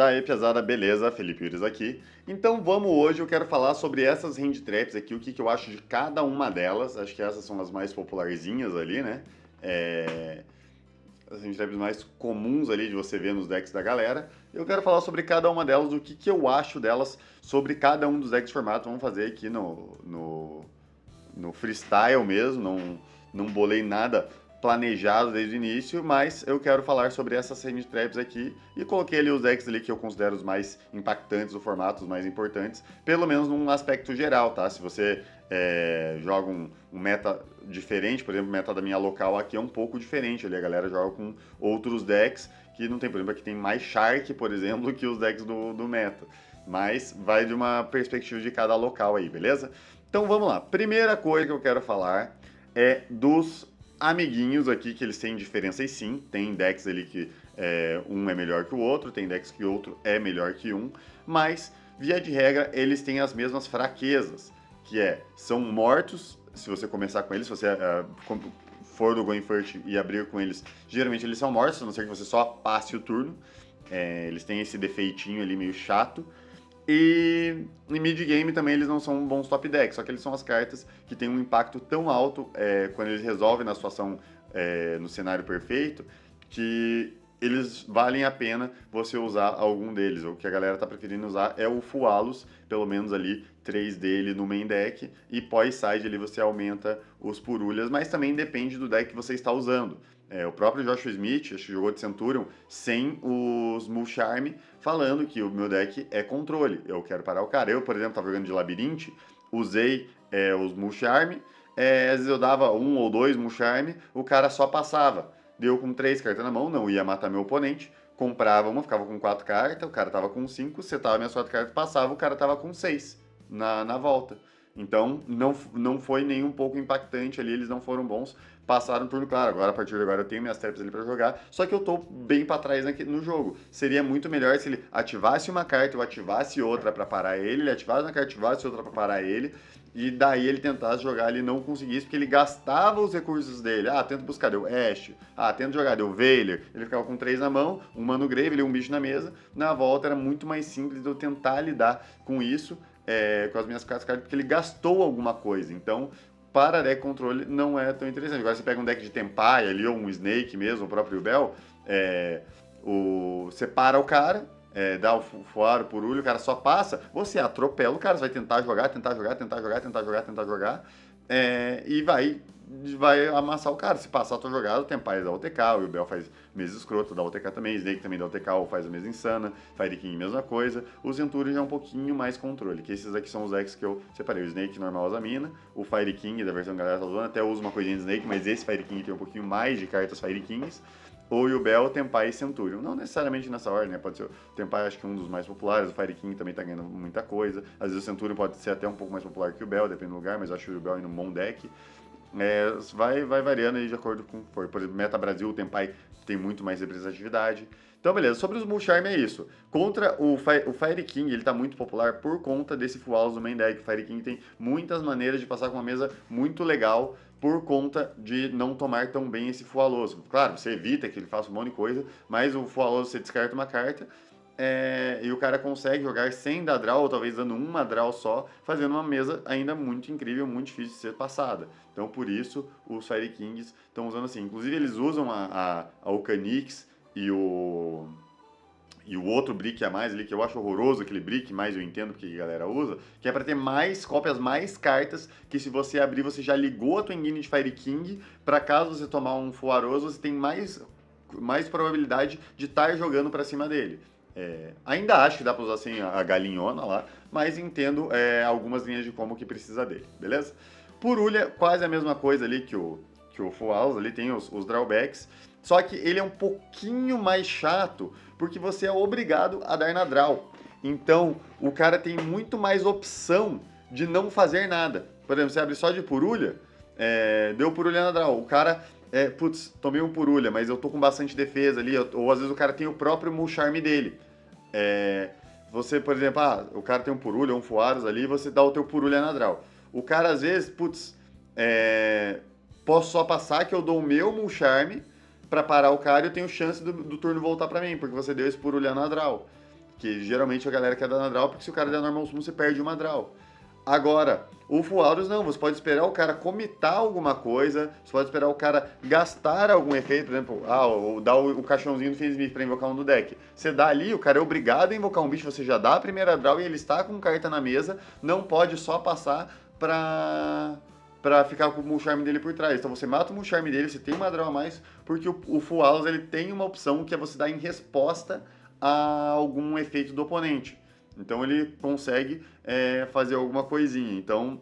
Daí, pesada, beleza? Felipe Yures aqui. Então vamos hoje, eu quero falar sobre essas hand traps aqui, o que, que eu acho de cada uma delas. Acho que essas são as mais popularzinhas ali, né? É, as hand traps mais comuns ali de você ver nos decks da galera. Eu quero falar sobre cada uma delas, o que, que eu acho delas sobre cada um dos decks de formato. Vamos fazer aqui no freestyle mesmo, não bolei nada planejado desde o início, mas eu quero falar sobre essas hand traps aqui e coloquei ali os decks ali que eu considero os mais impactantes do formato, os mais importantes, pelo menos num aspecto geral, tá? Se você joga um meta diferente, por exemplo, o meta da minha local aqui é um pouco diferente, ali a galera joga com outros decks que não tem problema, aqui tem mais Shark, por exemplo, que os decks do meta, mas vai de uma perspectiva de cada local aí, beleza? Então vamos lá. Primeira coisa que eu quero falar é dos amiguinhos aqui, que eles têm diferenças sim. Tem decks ali que um é melhor que o outro, tem decks que o outro é melhor que um, mas via de regra eles têm as mesmas fraquezas, que são mortos se você começar com eles, se você for do Going First e abrir com eles, geralmente eles são mortos, a não ser que você só passe o turno. Eles têm esse defeitinho ali meio chato. E em mid-game também eles não são bons top decks, só que eles são as cartas que têm um impacto tão alto quando eles resolvem na situação, no cenário perfeito, que eles valem a pena você usar algum deles. O que a galera tá preferindo usar é o Fualos, pelo menos ali 3 dele no main deck, e pós-side ali você aumenta os Purulhas, mas também depende do deck que você está usando. O próprio Joshua Smith, acho que jogou de Centurion, sem os Mulcharm, falando que o meu deck é controle, eu quero parar o cara. Eu, por exemplo, estava jogando de Labirinte, usei os Mulcharm, às vezes eu dava um ou dois Mulcharm, o cara só passava. Deu com 3 cartas na mão, não ia matar meu oponente, comprava uma, ficava com 4 cartas, o cara tava com 5, setava minhas 4 cartas, passava, o cara tava com 6 na volta. Então, não foi nem um pouco impactante ali, eles não foram bons. Passaram turno, claro, agora a partir de agora eu tenho minhas traps ali pra jogar, só que eu tô bem pra trás no jogo. Seria muito melhor se ele ativasse uma carta, eu ativasse outra pra parar ele ativasse uma carta, ativasse outra pra parar ele, e daí ele tentasse jogar, ele não conseguisse, porque ele gastava os recursos dele. Ah, tenta buscar, deu Ashe. Ah, tenta jogar, deu Veiler. Ele ficava com 3 na mão, um Mano Grave, ele um bicho na mesa. Na volta era muito mais simples de eu tentar lidar com isso, com as minhas cartas, porque ele gastou alguma coisa. Então, para deck controle não é tão interessante. Agora você pega um deck de Tempai ali, ou um Snake mesmo, o próprio Bell, você para o cara, dá o Fuaro, o Purulho, o cara só passa, você atropela o cara, você vai tentar jogar, tentar jogar, tentar jogar, tentar jogar, tentar jogar, e vai amassar o cara. Se passar a tua jogada, o Tempai dá OTK, o Bell faz mesa escrota, dá OTK também, Snake também dá OTK ou faz a mesa insana, Fire King mesma coisa, o Centurion já é um pouquinho mais controle, que esses aqui são os decks que eu separei, o Snake normal Azamina, o Fire King da versão que a galera tá usando, até uso uma coisinha de Snake, mas esse Fire King tem um pouquinho mais de cartas Fire Kings, ou Yubel, Tempai e Centurion. Não necessariamente nessa ordem, né? Pode ser o Tempai, acho que um dos mais populares, o Fire King também tá ganhando muita coisa. Às vezes o Centurion pode ser até um pouco mais popular que o Bell, depende do lugar, mas eu acho o Yubel indo um bom deck. Vai variando aí de acordo com o que for. Por exemplo, Meta Brasil, o Tempai tem muito mais representatividade. Então, beleza. Sobre os Mulcharm é isso. Contra o Fire King, ele tá muito popular por conta desse Full House do main deck. O Fire King tem muitas maneiras de passar com uma mesa muito legal por conta de não tomar tão bem esse Fualoso. Claro, você evita que ele faça um monte de coisa, mas o Fualoso você descarta uma carta, e o cara consegue jogar sem dar draw, ou talvez dando uma draw só, fazendo uma mesa ainda muito incrível, muito difícil de ser passada. Então, por isso, os Fire Kings estão usando assim. Inclusive, eles usam a Ocanix e o outro brick a mais ali, que eu acho horroroso aquele brick, mas eu entendo porque a galera usa, que é para ter mais cópias, mais cartas, que se você abrir, você já ligou a tua engine de Fire King, para caso você tomar um Fuaroso, você tem mais probabilidade de estar jogando para cima dele. Ainda acho que dá para usar assim a galinhona lá, mas entendo algumas linhas de como que precisa dele, beleza? Purulha, quase a mesma coisa ali que o Full House, ali tem os drawbacks, só que ele é um pouquinho mais chato, porque você é obrigado a dar na draw. Então, o cara tem muito mais opção de não fazer nada. Por exemplo, você abre só de Purulha, deu Purulha na draw, o cara... putz, tomei um Purulha, mas eu tô com bastante defesa ali, ou às vezes o cara tem o próprio Mulcharm dele. Você, por exemplo, o cara tem um Purulha, um Fuaros ali, você dá o teu Purulha na draw. O cara, às vezes, putz, posso só passar que eu dou o meu Mulcharm pra parar o cara e eu tenho chance do turno voltar pra mim, porque você deu esse Purulha na draw. Que geralmente a galera quer dar na draw, porque se o cara der normal summon, você perde uma draw. Agora, o Full Auros não, você pode esperar o cara comitar alguma coisa, você pode esperar o cara gastar algum efeito, por exemplo, ou dar o caixãozinho do Fiendsmith pra invocar um no deck. Você dá ali, o cara é obrigado a invocar um bicho, você já dá a primeira draw e ele está com carta na mesa, não pode só passar pra ficar com o Mulcharm dele por trás. Então você mata o Mulcharm dele, você tem uma draw a mais, porque o Full Auros ele tem uma opção que é você dar em resposta a algum efeito do oponente. Então ele consegue fazer alguma coisinha. Então,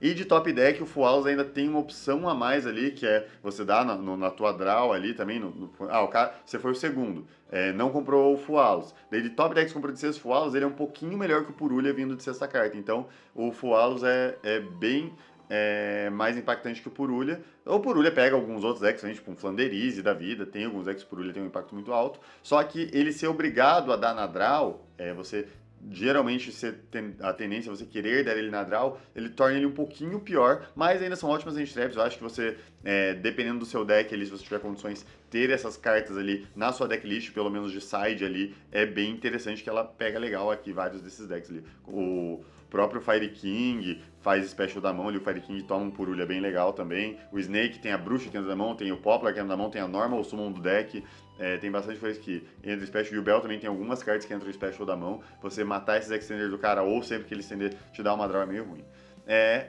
e de top deck, o Full House ainda tem uma opção a mais ali, que é você dar na tua draw ali também. O cara, você foi o segundo, não comprou o Full House. Daí de top deck você comprou de sexto Full House, ele é um pouquinho melhor que o Purulha vindo de sexta carta. Então o Full House é bem mais impactante que o Purulha. O Purulha pega alguns outros decks, tipo um Flanderize da vida, tem alguns decks que o Purulha tem um impacto muito alto, só que ele ser obrigado a dar na draw, você geralmente a tendência é você querer dar ele na draw, ele torna ele um pouquinho pior, mas ainda são ótimas hand-traps. Eu acho que você, dependendo do seu deck ali, se você tiver condições, ter essas cartas ali na sua decklist, pelo menos de side ali, é bem interessante, que ela pega legal aqui vários desses decks ali. O próprio Fire King faz special da mão ali, o Fire King toma um Purulha bem legal também. O Snake tem a Bruxa que entra na mão, tem o Poplar que entra na mão, tem a Normal Summon do deck. Tem bastante coisa que entra special. E o Bell também tem algumas cartas que entram special da mão. Você matar esses extenders do cara, ou sempre que ele estender te dá uma draw, é meio ruim.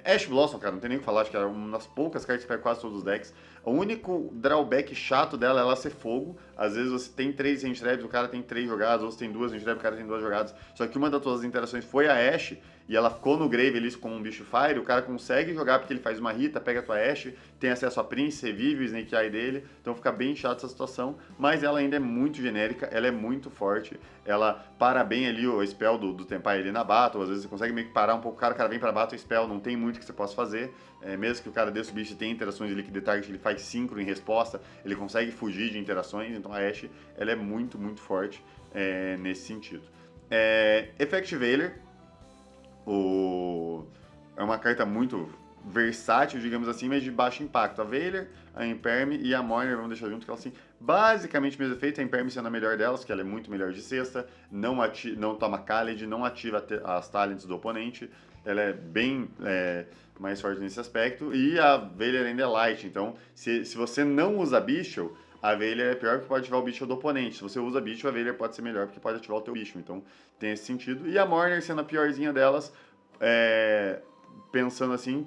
Ash Blossom, cara, não tem nem o que falar, acho que é uma das poucas cartas que pega quase todos os decks. O único drawback chato dela é ela ser fogo. Às vezes você tem 3 hand-traps, o cara tem 3 jogadas, ou você tem 2 hand-traps, o cara tem 2 jogadas. Só que uma das suas interações foi a Ashe, e ela ficou no grave ali com um bicho Fire, o cara consegue jogar porque ele faz uma Rita, pega a tua Ashe, tem acesso a Prince, revive o Snake Eye dele, então fica bem chato essa situação, mas ela ainda é muito genérica, ela é muito forte, ela para bem ali o spell do Tempai ali na battle, às vezes você consegue meio que parar um pouco o cara vem pra battle, o spell não tem muito que você possa fazer, mesmo que o cara desça o bicho e tenha interações ali que de target ele faz síncro em resposta, ele consegue fugir de interações, então a Ashe ela é muito, muito forte nesse sentido. Effect Veiler, é uma carta muito versátil, digamos assim, mas de baixo impacto. A Veiler, a Imperm e a Mourner, vamos deixar junto, que elas assim, basicamente o mesmo efeito, a Imperm sendo a melhor delas, que ela é muito melhor de sexta, não toma Khaled, não ativa as talents do oponente, ela é bem mais forte nesse aspecto, e a Veiler ainda é light, então se você não usa Bicho, a Veiler é pior porque pode ativar o bicho do oponente. Se você usa bicho, a Veiler pode ser melhor porque pode ativar o teu bicho. Então tem esse sentido. E a Mourner sendo a piorzinha delas, pensando assim,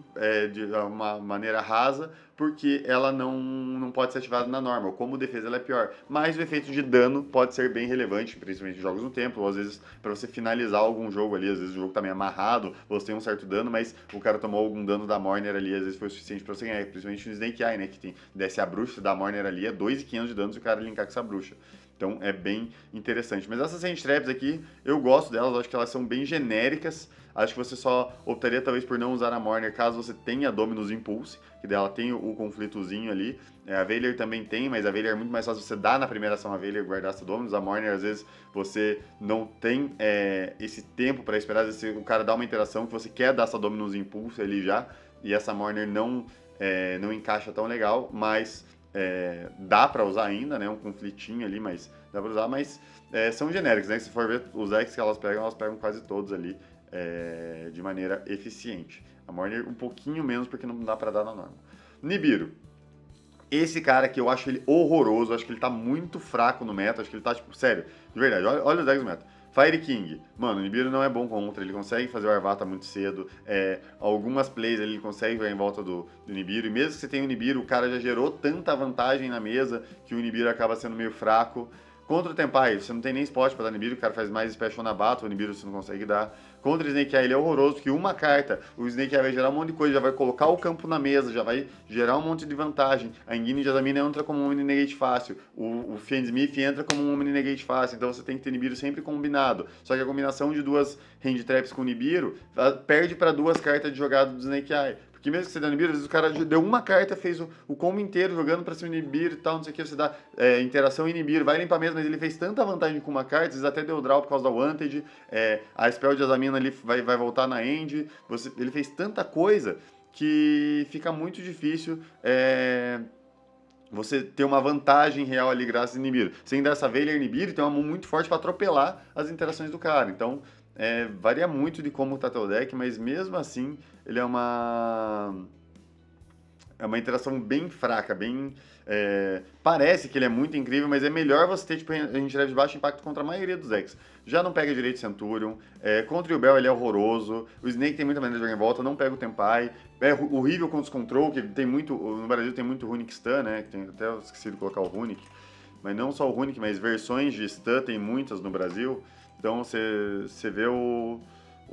de uma maneira rasa, porque ela não pode ser ativada na normal. Como defesa ela é pior. Mas o efeito de dano pode ser bem relevante, principalmente em jogos no tempo, ou às vezes para você finalizar algum jogo ali, às vezes o jogo tá meio amarrado, você tem um certo dano, mas o cara tomou algum dano da Mourner ali, às vezes foi o suficiente para você ganhar, principalmente no Snake Eye, né, que desce a bruxa da Mourner ali, é 2.500 de dano se o cara linkar com essa bruxa. Então é bem interessante. Mas essas hand traps aqui, eu gosto delas, acho que elas são bem genéricas. Acho que você só optaria talvez por não usar a Mourner caso você tenha Dominus Impulse, que dela tem o conflitozinho ali. A Veiler também tem, mas a Veiler é muito mais fácil você dar na primeira ação a Veiler e guardar essa Dominus. A Mourner, às vezes, você não tem esse tempo para esperar. Às vezes o cara dá uma interação que você quer dar essa Dominus Impulse ali já, e essa Mourner não encaixa tão legal, mas dá para usar ainda, né? Um conflitinho ali, mas dá para usar, mas são genéricos, né? Se for ver os decks que elas pegam quase todos ali de maneira eficiente. A Mourner um pouquinho menos porque não dá para dar na norma. Nibiru. Esse cara aqui eu acho ele horroroso, acho que ele tá muito fraco no meta, acho que ele tá, tipo, sério, de verdade, olha os decks do meta. Fire King, mano, o Nibiru não é bom contra, ele consegue fazer o Arvata muito cedo, algumas plays ele consegue ver em volta do Nibiru, e mesmo que você tenha o Nibiru, o cara já gerou tanta vantagem na mesa que o Nibiru acaba sendo meio fraco. Contra o Tempai, você não tem nem spot pra dar Nibiru, o cara faz mais special na battle, o Nibiru você não consegue dar. Contra o Snake Eye ele é horroroso, porque uma carta, o Snake Eye vai gerar um monte de coisa, já vai colocar o campo na mesa, já vai gerar um monte de vantagem. A Engine de Azamina entra como um Omni Negate fácil, o Fiendsmith entra como um Omni Negate fácil, então você tem que ter Nibiru sempre combinado. Só que a combinação de duas hand traps com Nibiru perde para duas cartas de jogada do Snake Eye. Porque mesmo que você dá Nibiru, às vezes o cara deu uma carta, fez o combo inteiro jogando pra cima do Nibiru e tal, não sei o que, você dá interação em Nibiru, vai limpar mesmo, mas ele fez tanta vantagem com uma carta, às vezes até deu draw por causa da Wanted, a spell de Azamina ali vai voltar na end, ele fez tanta coisa que fica muito difícil você ter uma vantagem real ali graças a Nibiru. Sem dessa Veiler Nibiru tem uma mão muito forte para atropelar as interações do cara. Então, varia muito de como tá teu deck, mas mesmo assim, ele é uma interação bem fraca, bem. Parece que ele é muito incrível, mas é melhor você ter tipo, a gente leva de baixo impacto contra a maioria dos decks. Já não pega direito Centurion, contra o Bell ele é horroroso, o Snake tem muita maneira de jogar em volta, não pega o Tempai, é horrível contra os Control, que tem muito. No Brasil tem muito Runic Stun, né? Que tem, até eu esqueci de colocar o Runic. Mas não só o Runic, mas versões de Stun tem muitas no Brasil. Então você vê o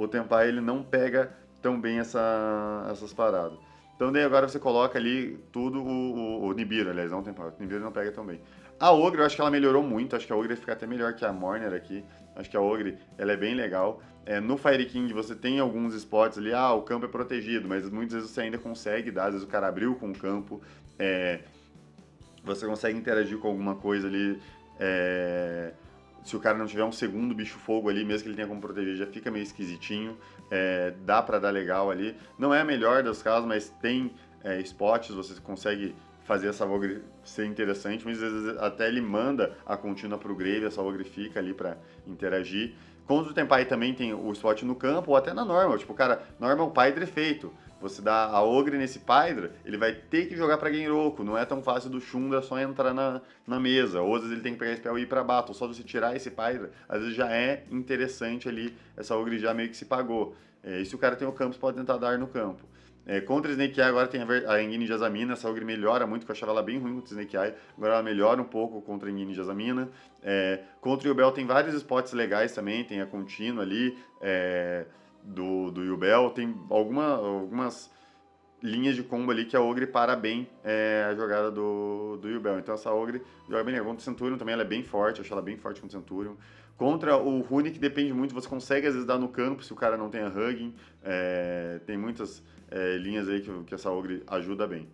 Tempai, ele não pega tão bem essas paradas. Então daí agora você coloca ali tudo o Nibiru, aliás, não tem o Nibiru não pega tão bem. A Ogre, eu acho que ela melhorou muito, acho que a Ogre fica até melhor que a Mourner aqui. Acho que a Ogre, ela é bem legal. No Fire King você tem alguns spots ali, o campo é protegido, mas muitas vezes você ainda consegue dar, às vezes o cara abriu com o campo, você consegue interagir com alguma coisa ali, se o cara não tiver um segundo bicho fogo ali, mesmo que ele tenha como proteger, já fica meio esquisitinho. Dá pra dar legal ali. Não é a melhor dos casos, mas tem spots, você consegue fazer essa Ogre ser interessante. Muitas vezes até ele manda a contínua pro Grave, essa Ogre fica ali pra interagir. Contra o Tempai também tem o spot no campo, ou até na Normal. Tipo, cara, Normal Pydra é feito. Você dá a Ogre nesse Pydra, ele vai ter que jogar pra Genroku. Não é tão fácil do Xunda só entrar na mesa. Ou às vezes ele tem que pegar spell e ir pra battle. Só de você tirar esse Pydra, às vezes já é interessante ali. Essa Ogre já meio que se pagou. E se o cara tem o campo, você pode tentar dar no campo. Contra Snake Eye agora tem a Engine Jasmine, essa Ogre melhora muito, que eu achava ela bem ruim contra Snake Eye, agora ela melhora um pouco contra a Engine Jasmine. Contra o Yubel tem vários spots legais também, tem a contínua ali do Yubel, tem algumas linhas de combo ali que a Ogre para bem a jogada do Yubel. Então essa Ogre joga bem legal. Contra o Centurion também ela é bem forte, eu acho ela bem forte contra o Centurion. Contra o Runic depende muito, você consegue às vezes dar no campo se o cara não tem a Hugging. Tem muitas linhas aí que essa Ogre ajuda bem.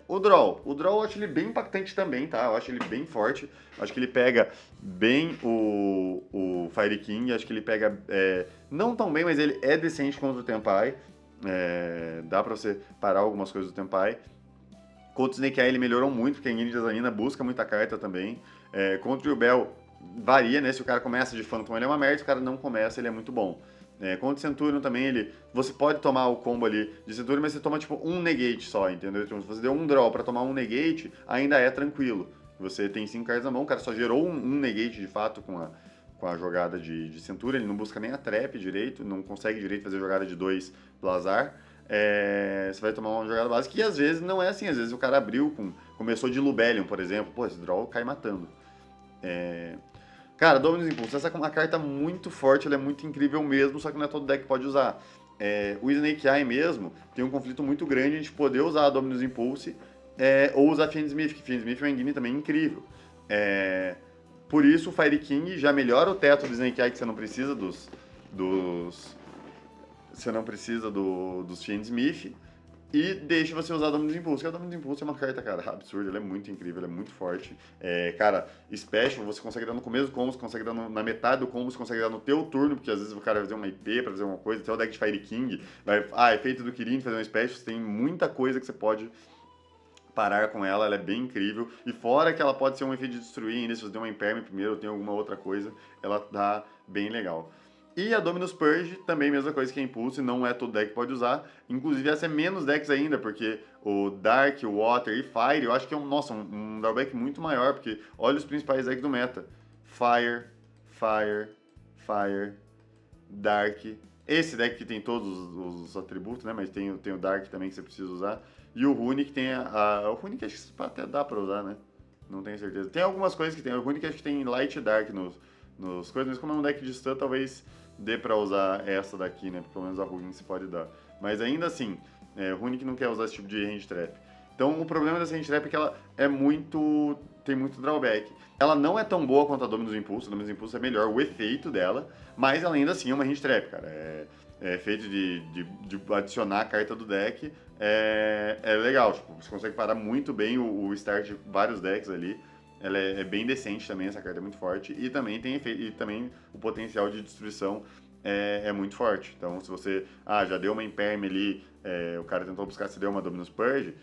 O Draw eu acho ele bem impactante também, tá? Eu acho ele bem forte. Acho que ele pega bem o Fire King. Acho que ele pega não tão bem, mas ele é decente contra o Tempai. Dá pra você parar algumas coisas do Tempai. Contra o Snake Eye ele melhorou muito, porque a Engine de Azanina busca muita carta também. Contra o Bell varia, né? Se o cara começa de Phantom ele é uma merda, se o cara não começa ele é muito bom. Contra o Centurion também, você pode tomar o combo ali de Centurion, mas você toma tipo um negate só, entendeu? Então, se você deu um draw pra tomar um negate, ainda é tranquilo. Você tem 5 cartas na mão, o cara só gerou um negate de fato com a jogada de Centurion, ele não busca nem a trap direito, não consegue direito fazer jogada de 2 do azar. Você vai tomar uma jogada básica, e às vezes não é assim, às vezes o cara abriu começou de Lubellion, por exemplo, esse draw cai matando. Cara, Dominus Impulse, essa é uma carta muito forte, ela é muito incrível mesmo, só que não é todo deck que pode usar. O Snake Eye mesmo tem um conflito muito grande a gente poder usar a Dominus Impulse ou usar Fiend Smith, que Fiend Smith é uma engine também incrível. Por isso o Fire King já melhora o teto do Snake Eye, que você não precisa dos Fiend Smith. E deixa você usar a Dominus Impulse, porque a Dominus Impulse é uma carta, cara, absurda, ela é muito incrível, ela é muito forte. Cara, Special você consegue dar no começo do combo, você consegue dar na metade do combo, você consegue dar no teu turno, porque às vezes o cara vai fazer uma IP pra fazer alguma coisa, até o deck de Fire King, efeito do Kirin, fazer um Special, você tem muita coisa que você pode parar com ela é bem incrível. E fora que ela pode ser um efeito de destruir ainda, se você der uma Imperme primeiro ou tem alguma outra coisa, ela dá bem legal. E a Dominus Purge, também mesma coisa que a Impulse, não é todo deck que pode usar. Inclusive essa é menos decks ainda, porque o Dark, o Water e Fire, eu acho que é um drawback muito maior, porque olha os principais decks do meta. Fire, Fire, Fire, Dark. Esse deck que tem todos os atributos, né? Mas tem o Dark também que você precisa usar. E o Runic tem o Runic acho que até dá pra usar, né? Não tenho certeza. Tem algumas coisas que tem. O Runic acho que tem Light e Dark nos coisas, mas como é um deck de stun, talvez dê pra usar essa daqui, né? Pelo menos a Runic se pode dar. Mas ainda assim, o Runic não quer usar esse tipo de range trap. Então o problema dessa range trap é que ela tem muito drawback. Ela não é tão boa quanto a Dominus Impulse. A Dominus Impulse é melhor o efeito dela, mas ela ainda assim é uma range trap, cara. Feito de adicionar a carta do deck. É legal, tipo, você consegue parar muito bem o start de vários decks ali. Ela é bem decente também, essa carta é muito forte. E também tem efeito, e também o potencial de destruição é muito forte. Então, se você já deu uma Imperme ali o cara tentou buscar, você deu uma Dominus Purge,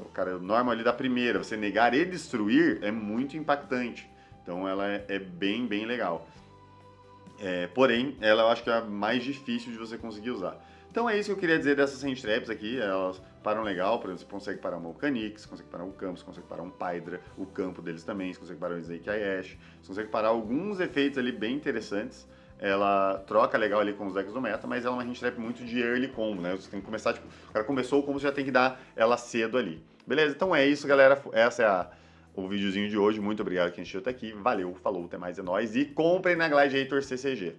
o cara normal ali da primeira, você negar e destruir é muito impactante. Então ela é bem, bem legal. Porém, ela eu acho que é a mais difícil de você conseguir usar. Então é isso que eu queria dizer dessas hand traps aqui. Elas param legal, por exemplo, você consegue parar uma Vulcanix, você consegue parar um Campus, você consegue parar um Pydra, o campo deles também, você consegue parar um Snake Eye Ash, você consegue parar alguns efeitos ali bem interessantes. Ela troca legal ali com os decks do meta, mas ela é uma hand trap muito de early combo, né? Você tem que começar, tipo, o cara começou o combo, você já tem que dar ela cedo ali. Beleza? Então é isso, galera. Essa é o videozinho de hoje. Muito obrigado quem assistiu até aqui. Valeu, falou, até mais, é nóis. E comprem na Gladiator CCG.